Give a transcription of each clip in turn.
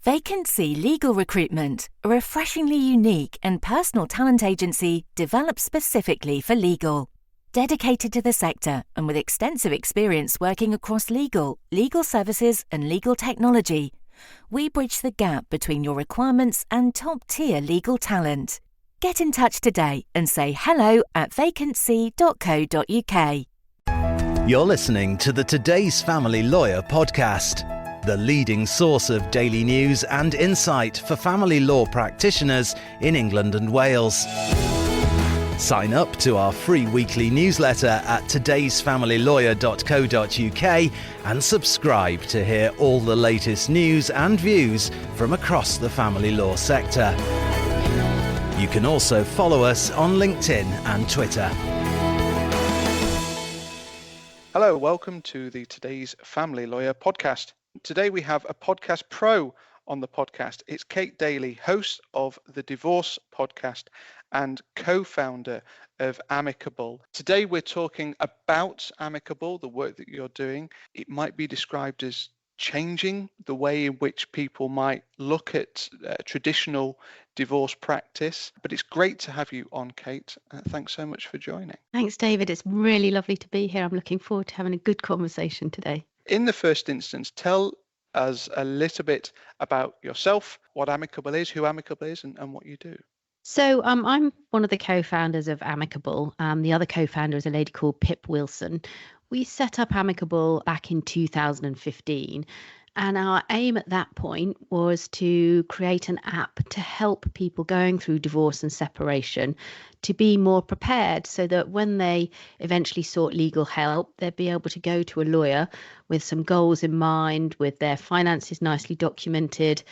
Vacancy Legal Recruitment, a refreshingly unique and personal talent agency developed specifically for legal. Dedicated to the sector and with extensive experience working across legal services and legal technology, we bridge the gap between your requirements and top-tier legal talent. Get in touch today and say hello at vacancy.co.uk. You're listening to the Today's Family Lawyer podcast, the leading source of daily news and insight for family law practitioners in England and Wales. Sign up to our free weekly newsletter at todaysfamilylawyer.co.uk and subscribe to hear all the latest news and views from across the family law sector. You can also follow us on LinkedIn and Twitter. Hello, welcome to the Today's Family Lawyer podcast. Today we have a podcast pro on the podcast. It's Kate Daly, host of the Divorce podcast and co-founder of Amicable. Today we're talking about Amicable, the work that you're doing. It might be described as changing the way in which people might look at traditional divorce practice. But it's great to have you on, Kate. Thanks so much for joining. Thanks, David. It's really lovely to be here. I'm looking forward to having a good conversation today. In the first instance, tell us a little bit about yourself, what Amicable is, who Amicable is, and what you do. So I'm one of the co-founders of Amicable. The other co-founder is a lady called Pip Wilson. We set up Amicable back in 2015. And our aim at that point was to create an app to help people going through divorce and separation to be more prepared so that when they eventually sought legal help, they'd be able to go to a lawyer with some goals in mind, with their finances nicely documented,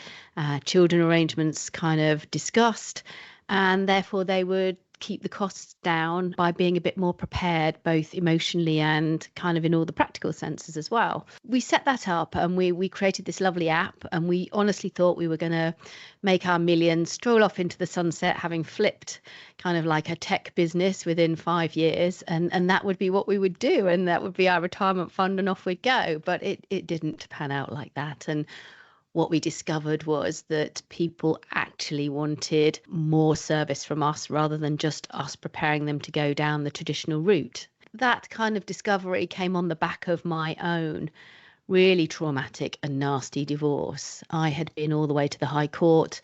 children arrangements kind of discussed, and therefore they would keep the costs down by being a bit more prepared, both emotionally and kind of in all the practical senses as well. We set that up and we created this lovely app, and we honestly thought we were going to make our millions, stroll off into the sunset, having flipped kind of like a tech business within 5 years, and that would be what we would do, and that would be our retirement fund, and off we'd go. But it didn't pan out like that. And what we discovered was that people actually wanted more service from us rather than just us preparing them to go down the traditional route. That kind of discovery came on the back of my own really traumatic and nasty divorce. I had been all the way to the High Court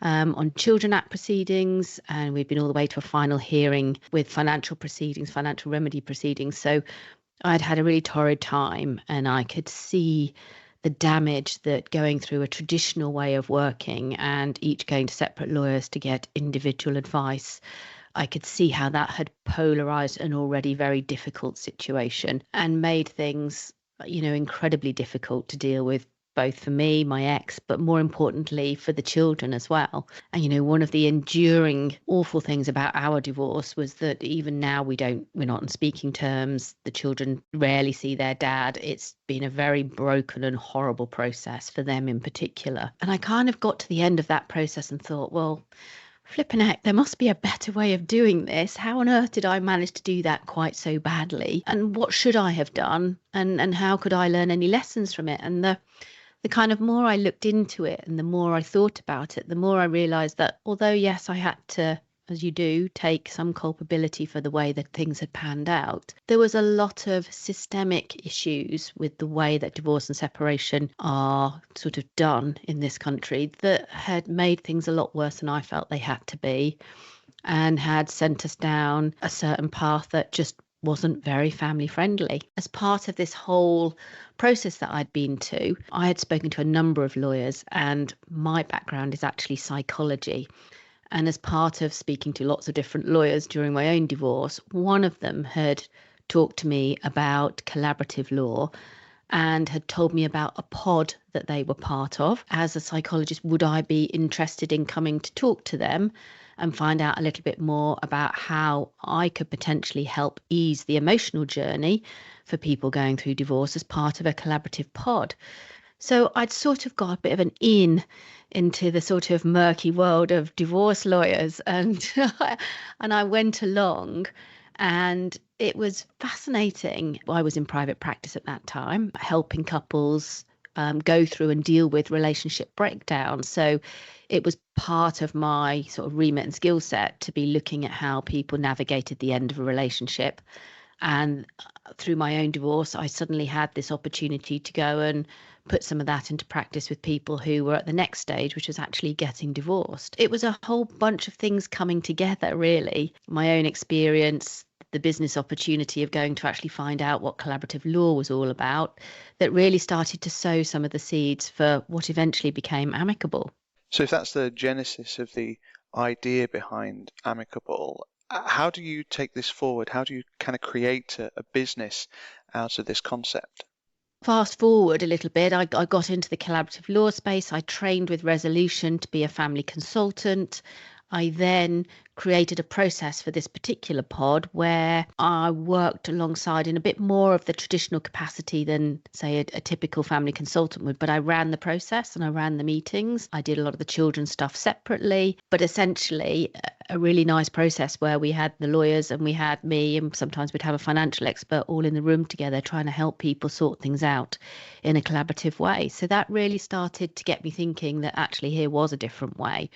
on Children Act proceedings, and we'd been all the way to a final hearing with financial remedy proceedings. So I'd had a really torrid time, and I could see the damage that going through a traditional way of working and each going to separate lawyers to get individual advice, I could see how that had polarized an already very difficult situation and made things, incredibly difficult to deal with, both for me, my ex, but more importantly for the children as well. And, one of the enduring awful things about our divorce was that even now we're not on speaking terms. The children rarely see their dad. It's been a very broken and horrible process for them in particular. And I kind of got to the end of that process and thought, well, flipping heck, there must be a better way of doing this. How on earth did I manage to do that quite so badly? And what should I have done? And how could I learn any lessons from it? And the kind of more I looked into it and the more I thought about it, the more I realised that although, yes, I had to, as you do, take some culpability for the way that things had panned out, there was a lot of systemic issues with the way that divorce and separation are sort of done in this country that had made things a lot worse than I felt they had to be, and had sent us down a certain path that just wasn't very family friendly. As part of this whole process that I'd been to, I had spoken to a number of lawyers, and my background is actually psychology. And as part of speaking to lots of different lawyers during my own divorce, one of them had talked to me about collaborative law and had told me about a pod that they were part of. As a psychologist, would I be interested in coming to talk to them and find out a little bit more about how I could potentially help ease the emotional journey for people going through divorce as part of a collaborative pod? So I'd sort of got a bit of an in into the sort of murky world of divorce lawyers, and I went along, and it was fascinating. I was in private practice at that time, helping couples go through and deal with relationship breakdown. So it was part of my sort of remit and skill set to be looking at how people navigated the end of a relationship. And through my own divorce, I suddenly had this opportunity to go and put some of that into practice with people who were at the next stage, which was actually getting divorced. It was a whole bunch of things coming together, really. My own experience, the business opportunity of going to actually find out what collaborative law was all about, that really started to sow some of the seeds for what eventually became amicable. So if that's the genesis of the idea behind amicable, how do you take this forward? How do you kind of create a business out of this concept? Fast forward a little bit, I got into the collaborative law space. I trained with Resolution to be a family consultant. I then created a process for this particular pod where I worked alongside in a bit more of the traditional capacity than, say, a typical family consultant would. But I ran the process and I ran the meetings. I did a lot of the children's stuff separately, but essentially a really nice process where we had the lawyers and we had me, and sometimes we'd have a financial expert all in the room together trying to help people sort things out in a collaborative way. So that really started to get me thinking that actually here was a different way.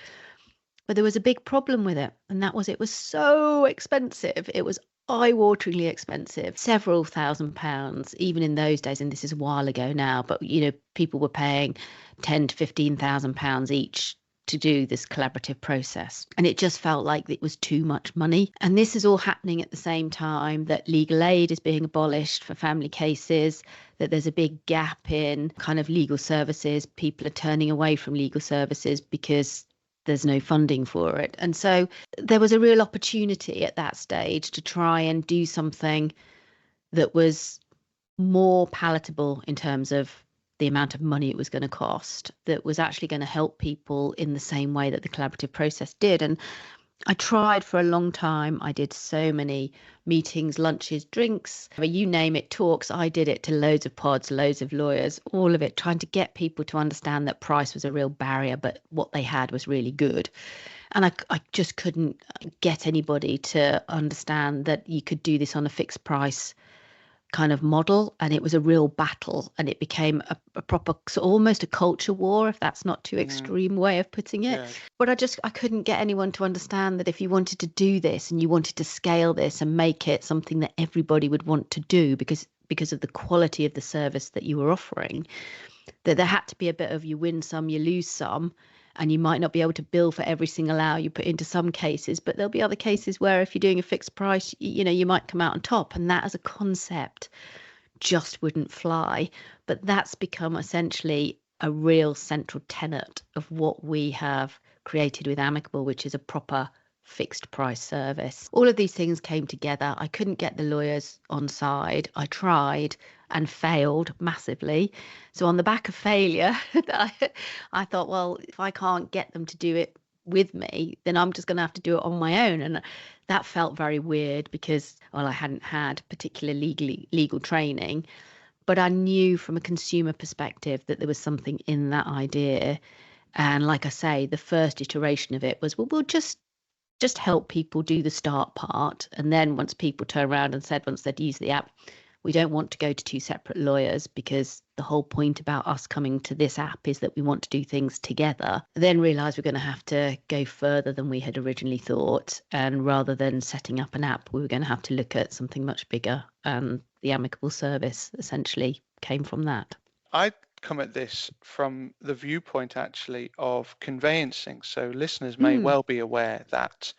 But there was a big problem with it, and that was it was so expensive. It was eye-wateringly expensive, several £1,000s, even in those days, and this is a while ago now, but people were paying £10,000 to £15,000 each to do this collaborative process. And it just felt like it was too much money. And this is all happening at the same time that legal aid is being abolished for family cases, that there's a big gap in kind of legal services. People are turning away from legal services because there's no funding for it. And so there was a real opportunity at that stage to try and do something that was more palatable in terms of the amount of money it was going to cost, that was actually going to help people in the same way that the collaborative process did. And I tried for a long time. I did so many meetings, lunches, drinks, you name it, talks. I did it to loads of pods, loads of lawyers, all of it, trying to get people to understand that price was a real barrier, but what they had was really good. And I just couldn't get anybody to understand that you could do this on a fixed price kind of model, and it was a real battle, and it became a proper, so almost a culture war, if that's not too extreme way of putting it. But I couldn't get anyone to understand that if you wanted to do this and you wanted to scale this and make it something that everybody would want to do because of the quality of the service that you were offering, that there had to be a bit of you win some, you lose some. And you might not be able to bill for every single hour you put into some cases, but there'll be other cases where if you're doing a fixed price, you might come out on top. And that as a concept just wouldn't fly. But that's become essentially a real central tenet of what we have created with Amicable, which is a proper fixed price service. All of these things came together. I couldn't get the lawyers on side. I tried and failed massively. So on the back of failure, I thought, well, if I can't get them to do it with me, then I'm just going to have to do it on my own. And that felt very weird because, well, I hadn't had particular legal training, but I knew from a consumer perspective that there was something in that idea. And like I say, the first iteration of it was, well, we'll just help people do the start part. And then once people turn around and said, once they'd used the app, we don't want to go to two separate lawyers because the whole point about us coming to this app is that we want to do things together. Then realised we're going to have to go further than we had originally thought. And rather than setting up an app, we were going to have to look at something much bigger. And the Amicable service essentially came from that. I come at this from the viewpoint actually of conveyancing. So listeners may well be aware that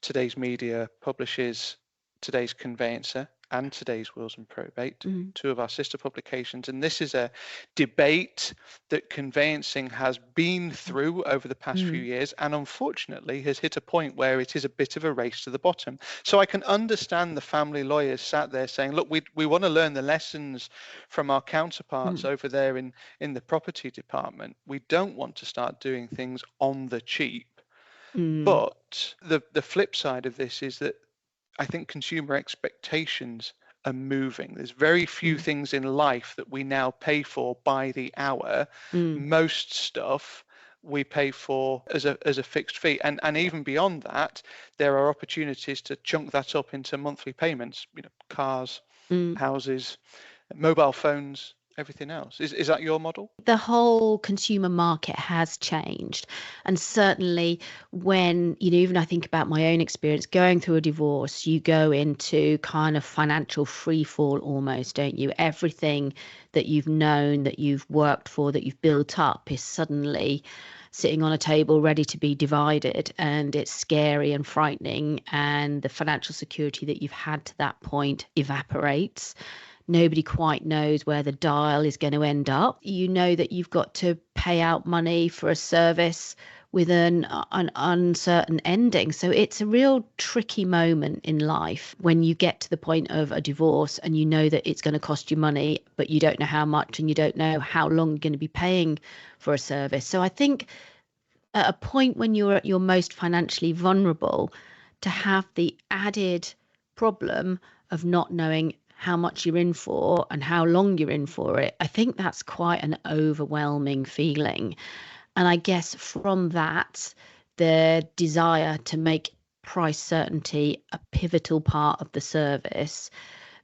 Today's Media publishes Today's Conveyancer and Today's Wills and Probate, two of our sister publications. And this is a debate that conveyancing has been through over the past few years, and unfortunately has hit a point where it is a bit of a race to the bottom. So I can understand the family lawyers sat there saying, look, we want to learn the lessons from our counterparts over there in the property department. We don't want to start doing things on the cheap. But the flip side of this is that I think consumer expectations are moving. There's very few things in life that we now pay for by the hour. Most stuff we pay for as a fixed fee. And even beyond that, there are opportunities to chunk that up into monthly payments, cars, houses, mobile phones, everything else. Is that your model? The whole consumer market has changed. And certainly when, even I think about my own experience going through a divorce, you go into kind of financial free fall almost, don't you? Everything that you've known, that you've worked for, that you've built up is suddenly sitting on a table ready to be divided, and it's scary and frightening, and the financial security that you've had to that point evaporates. Nobody quite knows where the dial is going to end up. You know that you've got to pay out money for a service with an uncertain ending. So it's a real tricky moment in life when you get to the point of a divorce and you know that it's going to cost you money, but you don't know how much and you don't know how long you're going to be paying for a service. So I think at a point when you're at your most financially vulnerable, to have the added problem of not knowing how much you're in for and how long you're in for it, I think that's quite an overwhelming feeling. And I guess from that, the desire to make price certainty a pivotal part of the service,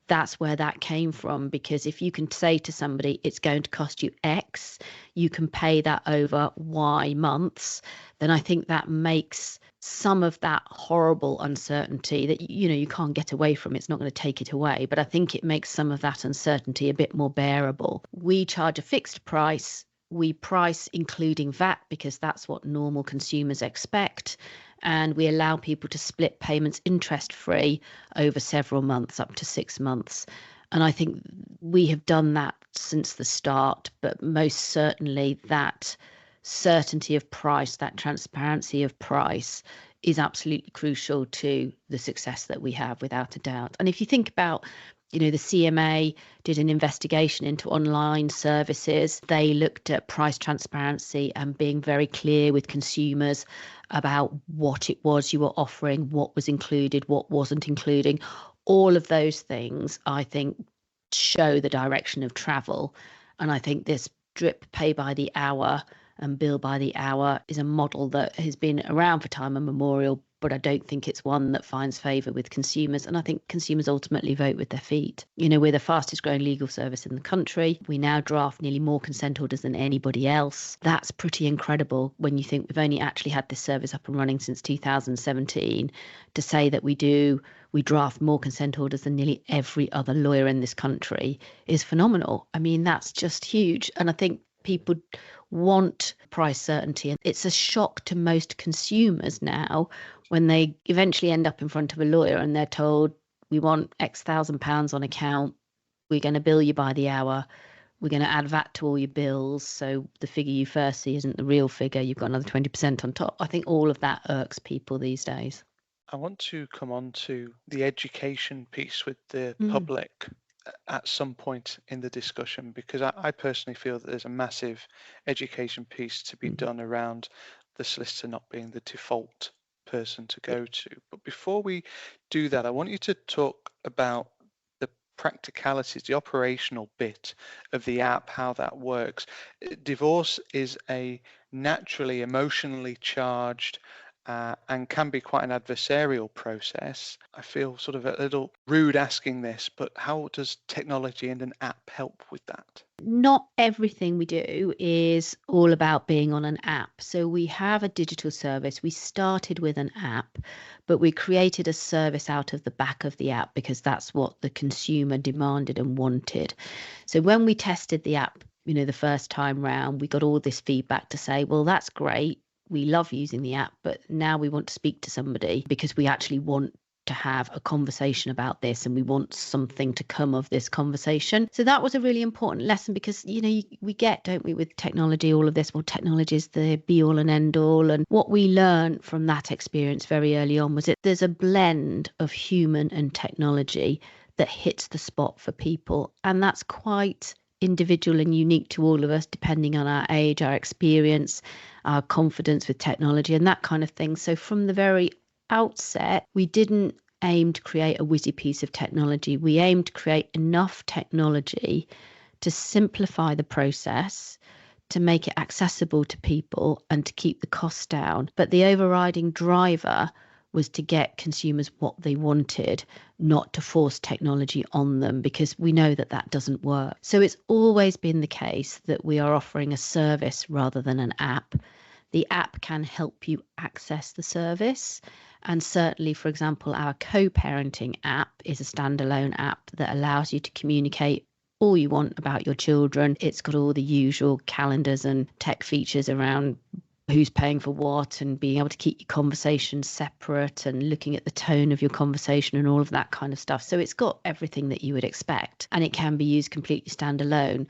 that's where that came from. Because if you can say to somebody, it's going to cost you X, you can pay that over Y months, then I think that makes some of that horrible uncertainty that, you can't get away from. It's not going to take it away. But I think it makes some of that uncertainty a bit more bearable. We charge a fixed price. We price including VAT because that's what normal consumers expect. And we allow people to split payments interest-free over several months, up to 6 months. And I think we have done that since the start, but most certainly that certainty of price, that transparency of price is absolutely crucial to the success that we have, without a doubt. And if you think about, the CMA did an investigation into online services. They looked at price transparency and being very clear with consumers about what it was you were offering, what was included, what wasn't including. All of those things, I think, show the direction of travel. And I think this drip pay by the hour and bill by the hour is a model that has been around for time immemorial, but I don't think it's one that finds favour with consumers. And I think consumers ultimately vote with their feet. We're the fastest growing legal service in the country. We now draft nearly more consent orders than anybody else. That's pretty incredible when you think we've only actually had this service up and running since 2017. To say that we draft more consent orders than nearly every other lawyer in this country is phenomenal. I mean, that's just huge. And I think people want price certainty. And it's a shock to most consumers now when they eventually end up in front of a lawyer and they're told, we want X £1,000 on account, we're going to bill you by the hour, we're going to add VAT to all your bills, so the figure you first see isn't the real figure, you've got another 20% on top. I think all of that irks people these days. I want to come on to the education piece with the public at some point in the discussion, because I personally feel that there's a massive education piece to be done around the solicitor not being the default person to go to. But before we do that, I want you to talk about the practicalities, the operational bit of the app, how that works. Divorce is a naturally emotionally charged and can be quite an adversarial process. I feel sort of a little rude asking this, but how does technology and an app help with that? Not everything we do is all about being on an app. So we have a digital service. We started with an app, but we created a service out of the back of the app because that's what the consumer demanded and wanted. So when we tested the app, the first time round, we got all this feedback to say, well, that's great. We love using the app, but now we want to speak to somebody because we actually want to have a conversation about this and we want something to come of this conversation. So that was a really important lesson because, we get, don't we, with technology, all of this, well, technology is the be all and end all. And what we learned from that experience very early on was that there's a blend of human and technology that hits the spot for people. And that's quite individual and unique to all of us, depending on our age, our experience, our confidence with technology and that kind of thing. So from the very outset, we didn't aim to create a whizzy piece of technology. We aimed to create enough technology to simplify the process, to make it accessible to people and to keep the costs down. But the overriding driver was to get consumers what they wanted, not to force technology on them, because we know that that doesn't work. So it's always been the case that we are offering a service rather than an app. The app can help you access the service. And certainly, for example, our co-parenting app is a standalone app that allows you to communicate all you want about your children. It's got all the usual calendars and tech features around who's paying for what and being able to keep your conversations separate and looking at the tone of your conversation and all of that kind of stuff. So it's got everything that you would expect, and it can be used completely standalone.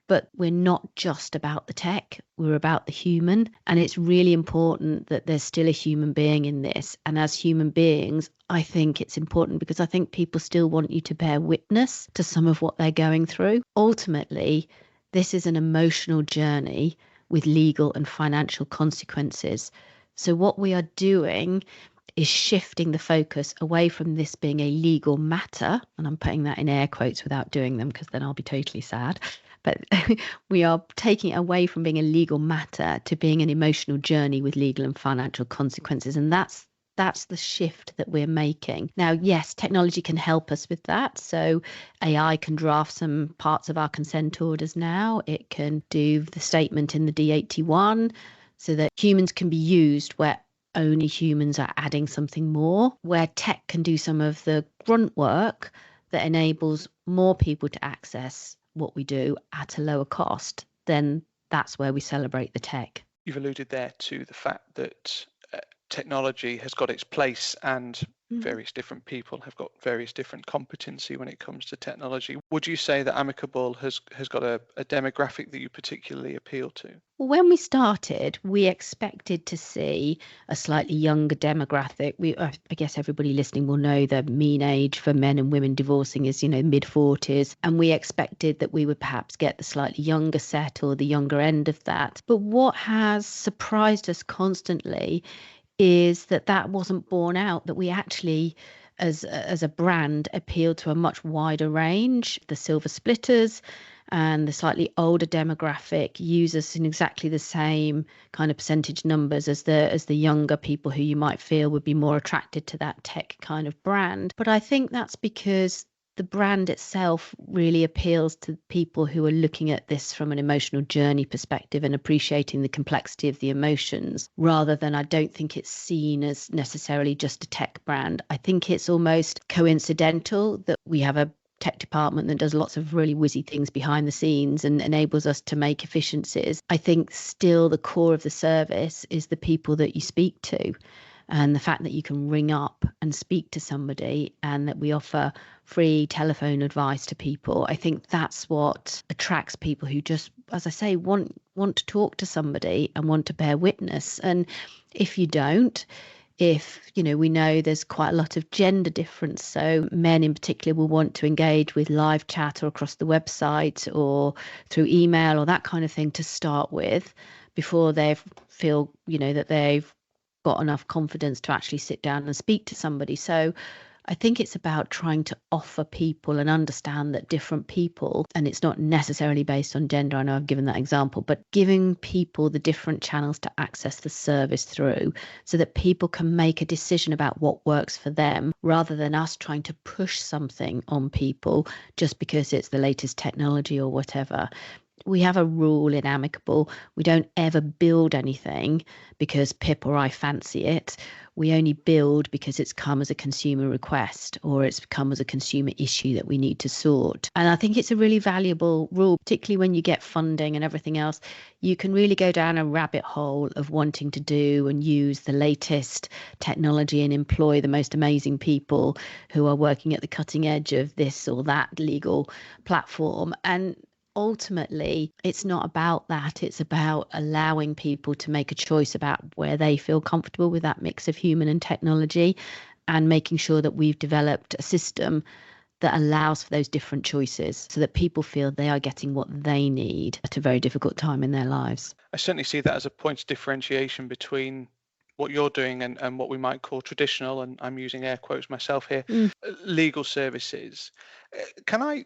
But we're not just about the tech, we're about the human. And it's really important that there's still a human being in this. And as human beings, I think it's important because I think people still want you to bear witness to some of what they're going through. Ultimately, this is an emotional journey with legal and financial consequences. So what we are doing is shifting the focus away from this being a legal matter, and I'm putting that in air quotes without doing them because then I'll be totally sad. But we are taking it away from being a legal matter to being an emotional journey with legal and financial consequences. And that's the shift that we're making. Now, yes, technology can help us with that. So AI can draft some parts of our consent orders now. It can do the statement in the D81 so that humans can be used where only humans are adding something more, where tech can do some of the grunt work that enables more people to access what we do at a lower cost. Then that's where we celebrate the tech. You've alluded there to the fact that technology has got its place and various different people have got various different competency when it comes to technology. Would you say that Amicable has got a demographic that you particularly appeal to? Well, when we started, we expected to see a slightly younger demographic. I guess everybody listening will know the mean age for men and women divorcing is, mid-40s. And we expected that we would perhaps get the slightly younger set or the younger end of that. But what has surprised us constantly is that wasn't borne out, that we actually, as a brand, appeal to a much wider range. The silver splitters and the slightly older demographic use us in exactly the same kind of percentage numbers as the younger people who you might feel would be more attracted to that tech kind of brand. But I think that's because the brand itself really appeals to people who are looking at this from an emotional journey perspective and appreciating the complexity of the emotions, rather than, I don't think it's seen as necessarily just a tech brand. I think it's almost coincidental that we have a tech department that does lots of really whizzy things behind the scenes and enables us to make efficiencies. I think still the core of the service is the people that you speak to. And the fact that you can ring up and speak to somebody and that we offer free telephone advice to people, I think that's what attracts people who just, as I say, want to talk to somebody and want to bear witness. And if you don't, we know there's quite a lot of gender difference. So men in particular will want to engage with live chat or across the website or through email or that kind of thing to start with before they feel, that they've got enough confidence to actually sit down and speak to somebody. So I think it's about trying to offer people and understand that different people, and it's not necessarily based on gender, I know I've given that example, but giving people the different channels to access the service through so that people can make a decision about what works for them, rather than us trying to push something on people just because it's the latest technology or whatever. We have a rule in Amicable. We don't ever build anything because Pip or I fancy it. We only build because it's come as a consumer request or it's come as a consumer issue that we need to sort. And I think it's a really valuable rule, particularly when you get funding and everything else. You can really go down a rabbit hole of wanting to do and use the latest technology and employ the most amazing people who are working at the cutting edge of this or that legal platform. And ultimately, it's not about that. It's about allowing people to make a choice about where they feel comfortable with that mix of human and technology, and making sure that we've developed a system that allows for those different choices so that people feel they are getting what they need at a very difficult time in their lives. I certainly see that as a point of differentiation between what you're doing and what we might call traditional, and I'm using air quotes myself here, legal services. Can I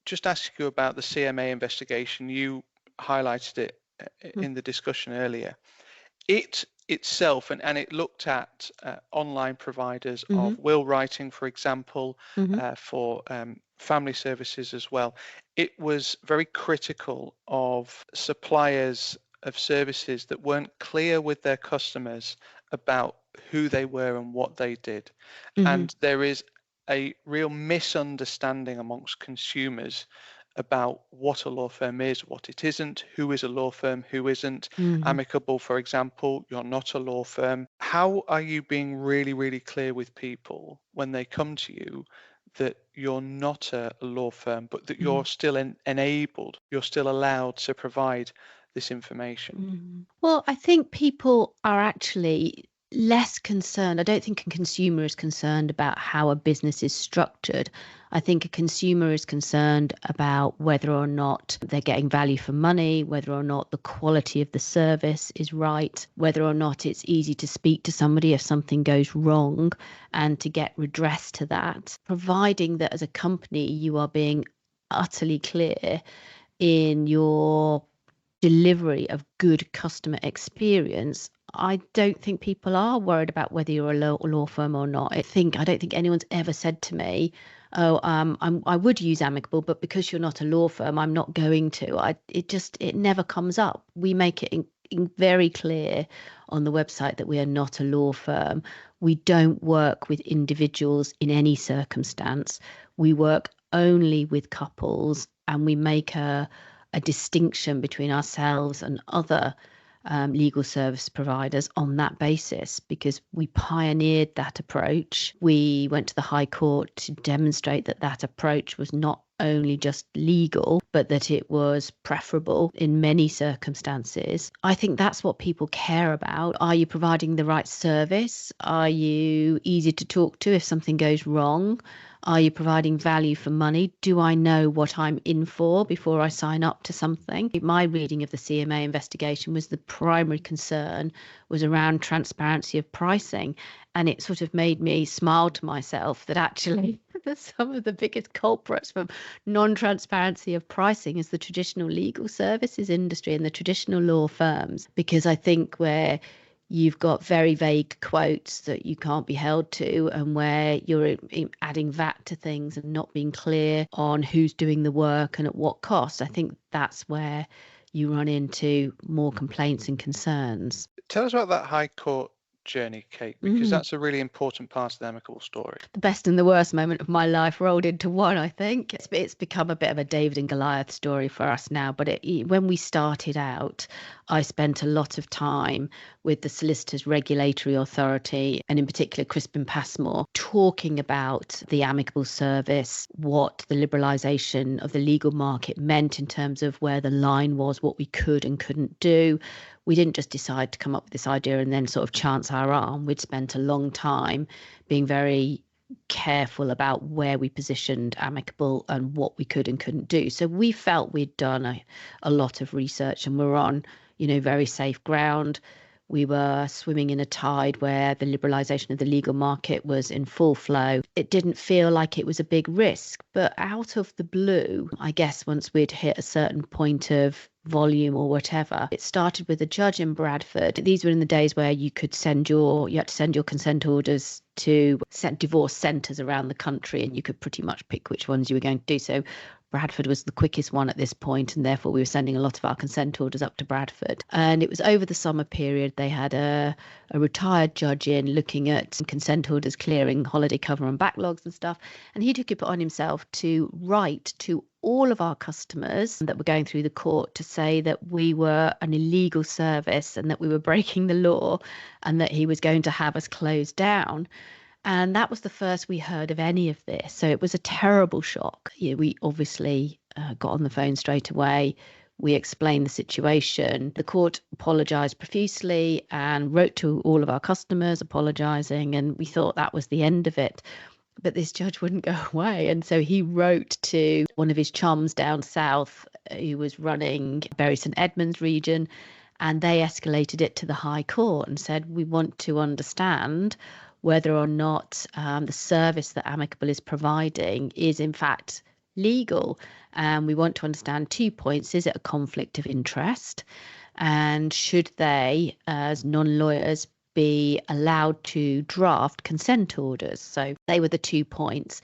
just ask you about the CMA investigation? You highlighted it in the discussion earlier. It itself, and it looked at online providers Mm-hmm. of will writing, for example, Mm-hmm. for family services as well. It was very critical of suppliers of services that weren't clear with their customers about who they were and what they did. Mm-hmm. And there is a real misunderstanding amongst consumers about what a law firm is, what it isn't, who is a law firm, who isn't. Mm-hmm. Amicable, for example, you're not a law firm. How are you being really, really clear with people when they come to you that you're not a law firm, but that you're still enabled, you're still allowed to provide this information? Mm. Well, I think people are actually less concerned. I don't think a consumer is concerned about how a business is structured. I think a consumer is concerned about whether or not they're getting value for money, whether or not the quality of the service is right, whether or not it's easy to speak to somebody if something goes wrong and to get redress to that, providing that as a company you are being utterly clear in your delivery of good customer experience. I don't think people are worried about whether you're a law firm or not. I don't think anyone's ever said to me, "Oh, I would use amicable, but because you're not a law firm, I'm not going to." It never comes up. We make it very clear on the website that we are not a law firm. We don't work with individuals in any circumstance. We work only with couples, and we make a distinction between ourselves and other legal service providers on that basis, because we pioneered that approach. We went to the High Court to demonstrate that that approach was not only just legal, but that it was preferable in many circumstances. I think that's what people care about. Are you providing the right service? Are you easy to talk to if something goes wrong? Are you providing value for money? Do I know what I'm in for before I sign up to something? My reading of the CMA investigation was the primary concern was around transparency of pricing. And it sort of made me smile to myself that actually some of the biggest culprits from non-transparency of pricing is the traditional legal services industry and the traditional law firms, because I think where you've got very vague quotes that you can't be held to, and where you're adding VAT to things and not being clear on who's doing the work and at what cost, I think that's where you run into more complaints and concerns. Tell us about that High Court journey, Kate, because that's a really important part of the amicable story. The best and the worst moment of my life rolled into one, I think. It's become a bit of a David and Goliath story for us now, but when we started out, I spent a lot of time with the Solicitors Regulatory Authority, and in particular Crispin Passmore, talking about the amicable service, what the liberalisation of the legal market meant in terms of where the line was, what we could and couldn't do. We didn't just decide to come up with this idea and then sort of chance our arm. We'd spent a long time being very careful about where we positioned amicable and what we could and couldn't do. So we felt we'd done a lot of research and we're on, very safe ground. We were swimming in a tide where the liberalisation of the legal market was in full flow. It didn't feel like it was a big risk, but out of the blue, I guess once we'd hit a certain point of volume or whatever, it started with a judge in Bradford. These were in the days where you had to send your consent orders to divorce centres around the country, and you could pretty much pick which ones you were going to do. So Bradford was the quickest one at this point, and therefore we were sending a lot of our consent orders up to Bradford. And it was over the summer period. They had a retired judge in looking at consent orders, clearing holiday cover and backlogs and stuff. And he took it on himself to write to all of our customers that were going through the court to say that we were an illegal service and that we were breaking the law and that he was going to have us closed down. And that was the first we heard of any of this. So it was a terrible shock. We obviously got on the phone straight away. We explained the situation. The court apologised profusely and wrote to all of our customers apologising. And we thought that was the end of it. But this judge wouldn't go away. And so he wrote to one of his chums down south who was running Bury St Edmunds region. And they escalated it to the High Court and said, we want to understand whether or not the service that Amicable is providing is in fact legal. We want to understand 2 points. Is it a conflict of interest? and should they, as non-lawyers, be allowed to draft consent orders? So they were the 2 points.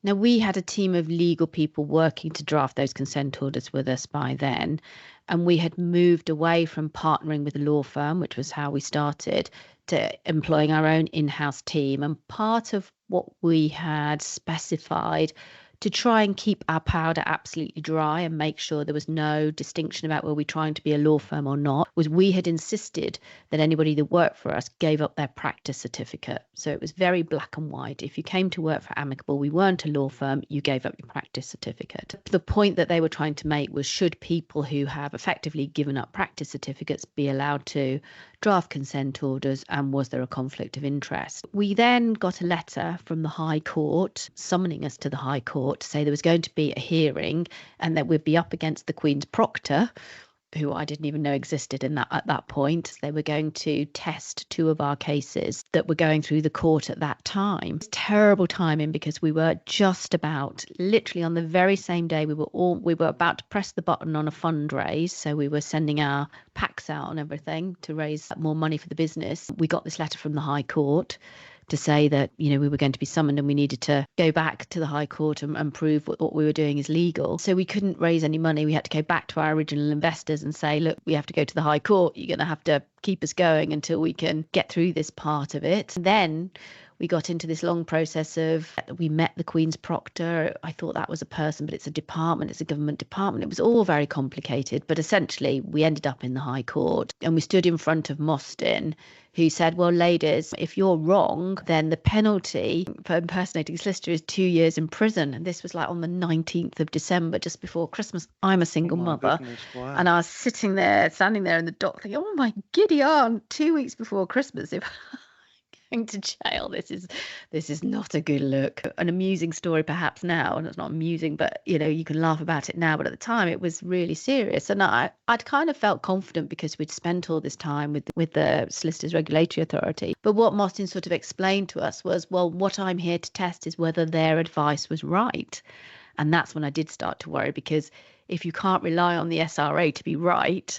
Now, we had a team of legal people working to draft those consent orders with us by then, and we had moved away from partnering with a law firm, which was how we started, to employing our own in-house team. And part of what we had specified to try and keep our powder absolutely dry and make sure there was no distinction about were we trying to be a law firm or not, was we had insisted that anybody that worked for us gave up their practice certificate. So it was very black and white. If you came to work for Amicable, we weren't a law firm, you gave up your practice certificate. The point that they were trying to make was, should people who have effectively given up practice certificates be allowed to draft consent orders, and was there a conflict of interest? We then got a letter from the High Court summoning us to the High Court to say there was going to be a hearing and that we'd be up against the Queen's Proctor, who I didn't even know existed at that point. They were going to test 2 of our cases that were going through the court at that time. It's terrible timing because we were just about, literally on the very same day, we were about to press the button on a fundraise. So we were sending our packs out and everything to raise more money for the business. We got this letter from the High Court to say that, we were going to be summoned and we needed to go back to the High Court and prove what we were doing is legal. So we couldn't raise any money. We had to go back to our original investors and say, look, we have to go to the High Court. You're going to have to keep us going until we can get through this part of it. And then we got into this long process of, we met the Queen's Proctor. I thought that was a person, but it's a department, it's a government department. It was all very complicated, but essentially we ended up in the High Court and we stood in front of Mostyn, who said, well, ladies, if you're wrong, then the penalty for impersonating a solicitor is 2 years in prison. And this was like on the 19th of December, just before Christmas. I'm a single mother. Goodness, wow. And I was standing there in the dock thinking, oh my giddy aunt, 2 weeks before Christmas, if going to jail, this is not a good look. An amusing story perhaps now, and it's not amusing, but you can laugh about it now, but at the time it was really serious. And I'd kind of felt confident because we'd spent all this time with the Solicitors Regulatory Authority. But what Mostyn sort of explained to us was, well, what I'm here to test is whether their advice was right. And that's when I did start to worry, because if you can't rely on the SRA to be right,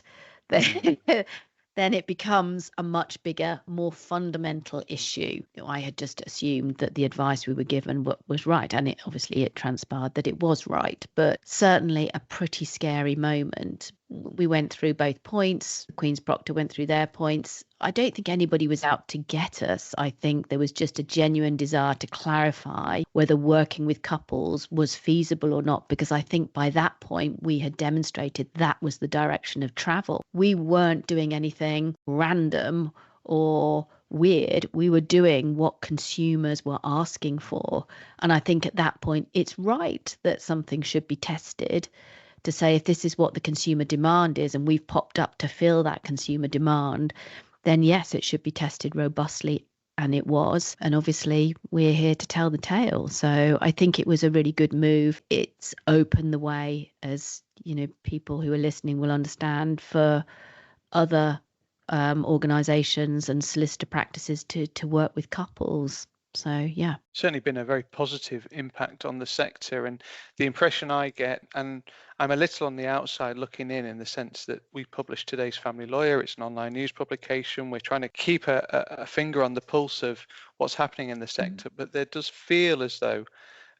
then it becomes a much bigger, more fundamental issue. I had just assumed that the advice we were given was right, and it transpired that it was right, but certainly a pretty scary moment. We went through both points. The Queen's Proctor went through their points. I don't think anybody was out to get us. I think there was just a genuine desire to clarify whether working with couples was feasible or not, because I think by that point we had demonstrated that was the direction of travel. We weren't doing anything random or weird. We were doing what consumers were asking for. And I think at that point it's right that something should be tested, to say if this is what the consumer demand is and we've popped up to fill that consumer demand, then yes, it should be tested robustly. And it was. And obviously we're here to tell the tale. So I think it was a really good move. It's opened the way, as people who are listening will understand, for other organisations and solicitor practices to work with couples. So, yeah. Certainly been a very positive impact on the sector, and the impression I get, and I'm a little on the outside looking in the sense that we publish Today's Family Lawyer. It's an online news publication. We're trying to keep a finger on the pulse of what's happening in the sector, but there does feel as though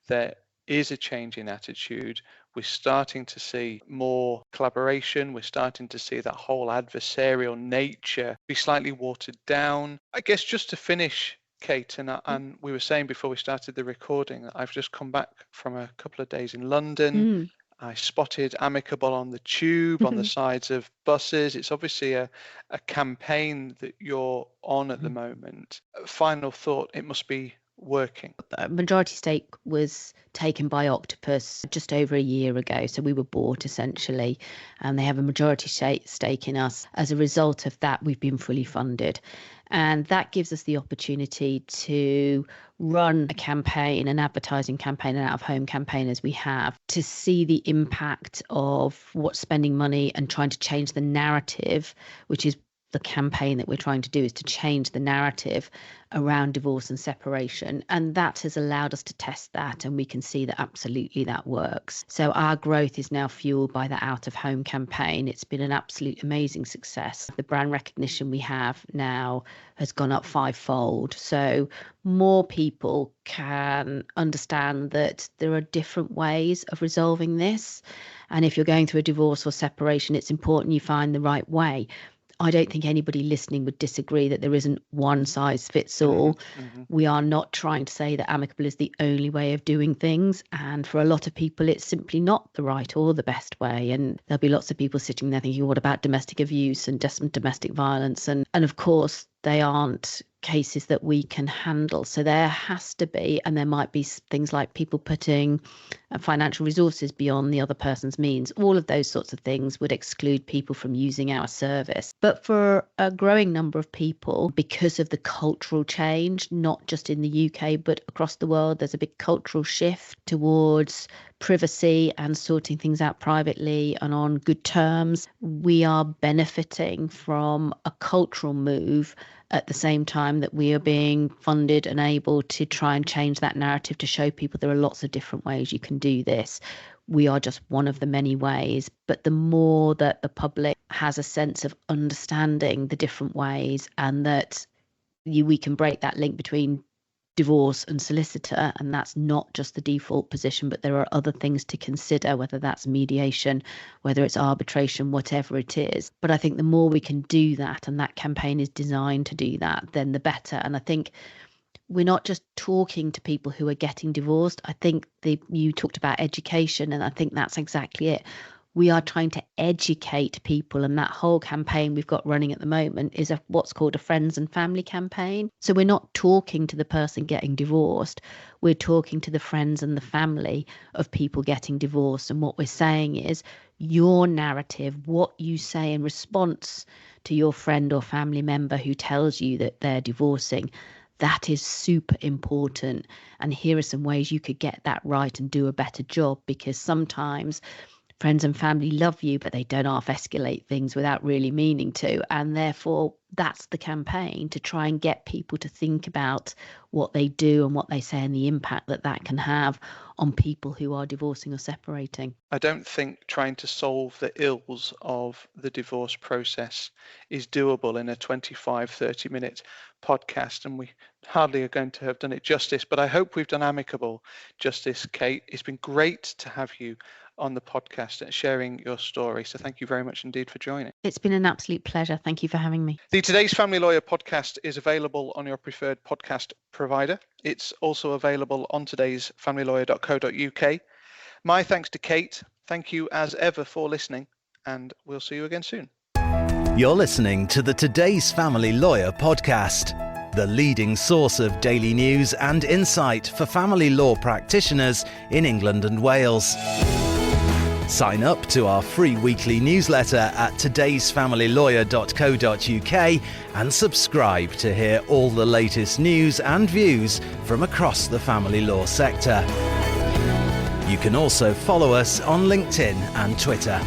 there is a change in attitude. We're starting to see more collaboration. We're starting to see that whole adversarial nature be slightly watered down. I guess just to finish, Kate, and we were saying before we started the recording that I've just come back from a couple of days in London. I spotted Amicable on the tube, on the sides of buses. It's obviously a campaign that you're on at the moment. Final thought, it must be working. A majority stake was taken by Octopus just over a year ago, so we were bought essentially, and they have a majority stake in us. As a result of that, we've been fully funded, and that gives us the opportunity to run a campaign, an advertising campaign, an out-of-home campaign as we have, to see the impact of what's spending money and trying to change the narrative, which is the campaign that we're trying to do is to change the narrative around divorce and separation. And that has allowed us to test that. And we can see that absolutely that works. So our growth is now fueled by the out of home campaign. It's been an absolute amazing success. The brand recognition we have now has gone up 5-fold. So more people can understand that there are different ways of resolving this. And if you're going through a divorce or separation, it's important you find the right way. I don't think anybody listening would disagree that there isn't one size fits all. Mm-hmm. We are not trying to say that amicable is the only way of doing things. And for a lot of people, it's simply not the right or the best way. And there'll be lots of people sitting there thinking, what about domestic abuse and domestic violence? And of course, they aren't cases that we can handle. So there has to be, and there might be things like people putting financial resources beyond the other person's means. All of those sorts of things would exclude people from using our service. But for a growing number of people, because of the cultural change, not just in the UK, but across the world, there's a big cultural shift towards privacy and sorting things out privately and on good terms. We are benefiting from a cultural move at the same time that we are being funded and able to try and change that narrative to show people there are lots of different ways you can do this. We are just one of the many ways. But the more that the public has a sense of understanding the different ways, and that we can break that link between divorce and solicitor, and that's not just the default position, but there are other things to consider, whether that's mediation, whether it's arbitration, whatever it is. But I think the more we can do that, and that campaign is designed to do that, then the better. And I think we're not just talking to people who are getting divorced. I think you talked about education, and I think that's exactly it. We are trying to educate people, and that whole campaign we've got running at the moment is what's called a friends and family campaign. So we're not talking to the person getting divorced. We're talking to the friends and the family of people getting divorced. And what we're saying is your narrative, what you say in response to your friend or family member who tells you that they're divorcing, that is super important. And here are some ways you could get that right and do a better job, because sometimes friends and family love you, but they don't half-escalate things without really meaning to. And therefore, that's the campaign, to try and get people to think about what they do and what they say and the impact that that can have on people who are divorcing or separating. I don't think trying to solve the ills of the divorce process is doable in a 25-30 minute podcast, and we hardly are going to have done it justice, but I hope we've done amicable justice. Kate, it's been great to have you on the podcast and sharing your story. So thank you very much indeed for joining. It's been an absolute pleasure. Thank you for having me. The Today's Family Lawyer podcast is available on your preferred podcast provider. It's also available on todaysfamilylawyer.co.uk. My thanks to Kate. Thank you as ever for listening, and we'll see you again soon. You're listening to the Today's Family Lawyer podcast, the leading source of daily news and insight for family law practitioners in England and Wales. Sign up to our free weekly newsletter at todaysfamilylawyer.co.uk and subscribe to hear all the latest news and views from across the family law sector. You can also follow us on LinkedIn and Twitter.